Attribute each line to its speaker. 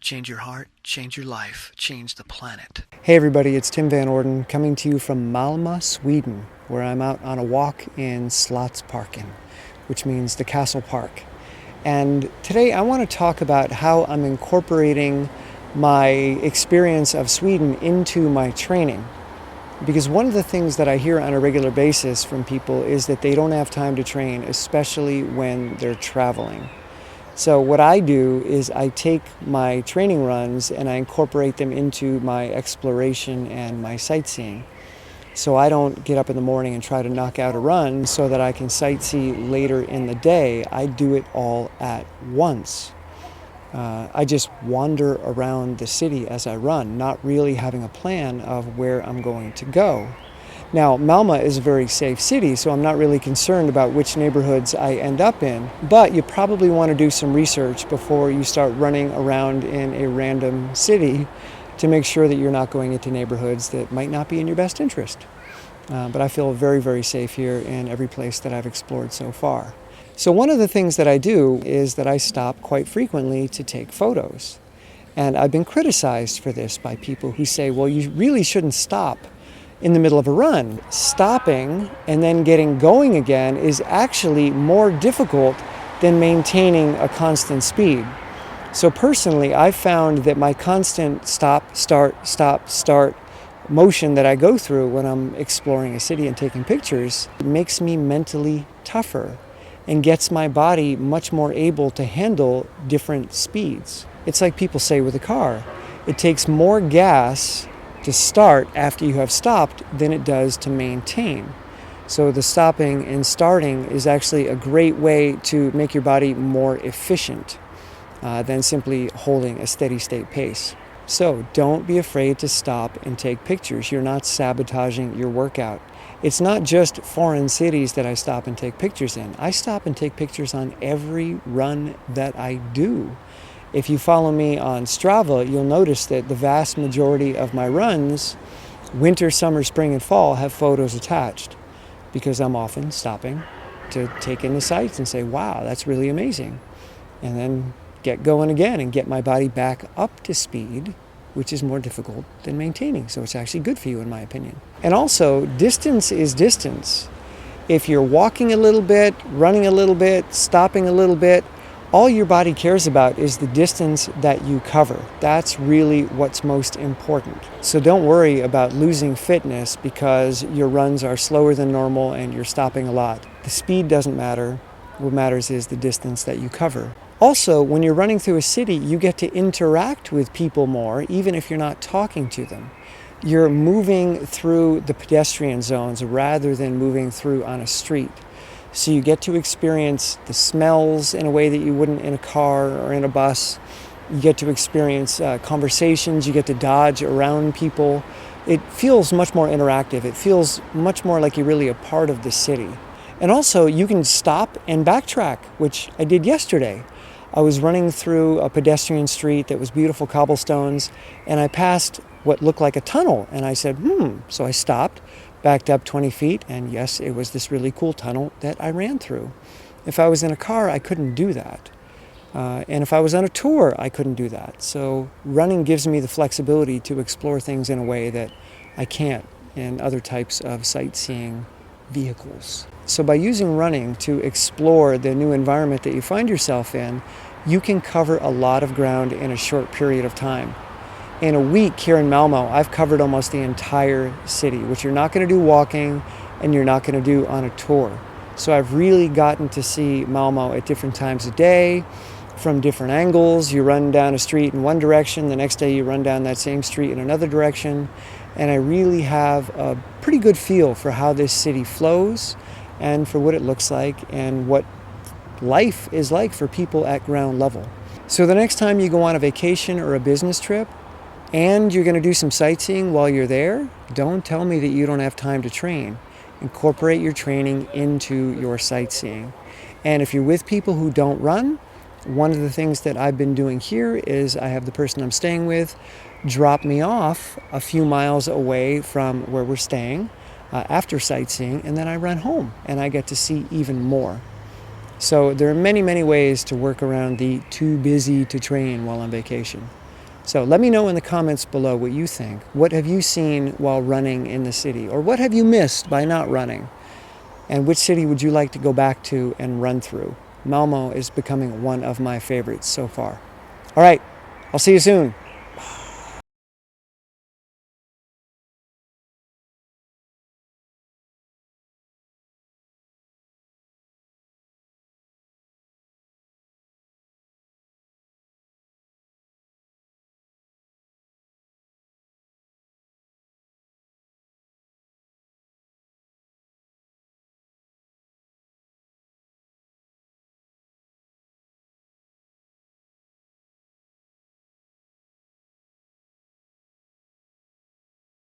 Speaker 1: change your heart, change your life, change the planet.
Speaker 2: Hey everybody, it's Tim Van Orden coming to you from Malmö, Sweden, where I'm out on a walk in Slottsparken, which means the castle park. And today I want to talk about how I'm incorporating my experience of Sweden into my training. Because one of the things that I hear on a regular basis from people is that they don't have time to train, especially when they're traveling. So what I do is I take my training runs and I incorporate them into my exploration and my sightseeing. So I don't get up in the morning and try to knock out a run so that I can sightsee later in the day. I do it all at once. I just wander around the city as I run, not really having a plan of where I'm going to go. Now, Malmö is a very safe city, so I'm not really concerned about which neighborhoods I end up in, but you probably want to do some research before you start running around in a random city to make sure that you're not going into neighborhoods that might not be in your best interest. But I feel very, very safe here in every place that I've explored so far. So one of the things that I do is that I stop quite frequently to take photos. And I've been criticized for this by people who say, well, you really shouldn't stop in the middle of a run. Stopping and then getting going again is actually more difficult than maintaining a constant speed. So personally, I've found that my constant stop, start motion that I go through when I'm exploring a city and taking pictures makes me mentally tougher and gets my body much more able to handle different speeds. It's like people say with a car. It takes more gas to start after you have stopped than it does to maintain. So the stopping and starting is actually a great way to make your body more efficient than simply holding a steady state pace. So don't be afraid to stop and take pictures. You're not sabotaging your workout. It's not just foreign cities that I stop and take pictures in. I stop and take pictures on every run that I do. If you follow me on Strava, you'll notice that the vast majority of my runs, winter, summer, spring, and fall, have photos attached because I'm often stopping to take in the sights and say, wow, that's really amazing. And then get going again and get my body back up to speed, which is more difficult than maintaining. So it's actually good for you, in my opinion. And also, distance is distance. If you're walking a little bit, running a little bit, stopping a little bit, all your body cares about is the distance that you cover. That's really what's most important. So don't worry about losing fitness because your runs are slower than normal and you're stopping a lot. The speed doesn't matter. What matters is the distance that you cover. Also, when you're running through a city, you get to interact with people more, even if you're not talking to them. You're moving through the pedestrian zones rather than moving through on a street. So you get to experience the smells in a way that you wouldn't in a car or in a bus. You get to experience conversations. You get to dodge around people. It feels much more interactive. It feels much more like you're really a part of the city. And also, you can stop and backtrack, which I did yesterday. I was running through a pedestrian street that was beautiful cobblestones, and I passed what looked like a tunnel, and I said, So I stopped, backed up 20 feet, and yes, it was this really cool tunnel that I ran through. If I was in a car, I couldn't do that. And if I was on a tour, I couldn't do that. So running gives me the flexibility to explore things in a way that I can't in other types of sightseeing vehicles. So by using running to explore the new environment that you find yourself in, you can cover a lot of ground in a short period of time. In a week here in Malmö, I've covered almost the entire city, which you're not going to do walking and you're not going to do on a tour. So I've really gotten to see Malmö at different times of day, from different angles. You run down a street in one direction, the next day you run down that same street in another direction. And I really have a pretty good feel for how this city flows and for what it looks like and what life is like for people at ground level. So the next time you go on a vacation or a business trip and you're going to do some sightseeing while you're there, don't tell me that you don't have time to train. Incorporate your training into your sightseeing. And if you're with people who don't run, one of the things that I've been doing here is I have the person I'm staying with drop me off a few miles away from where we're staying after sightseeing, and then I run home and I get to see even more. So there are many, many ways to work around the too busy to train while on vacation. So let me know in the comments below what you think. What have you seen while running in the city? Or what have you missed by not running? And which city would you like to go back to and run through? Malmo is becoming one of my favorites so far. All right, I'll see you soon.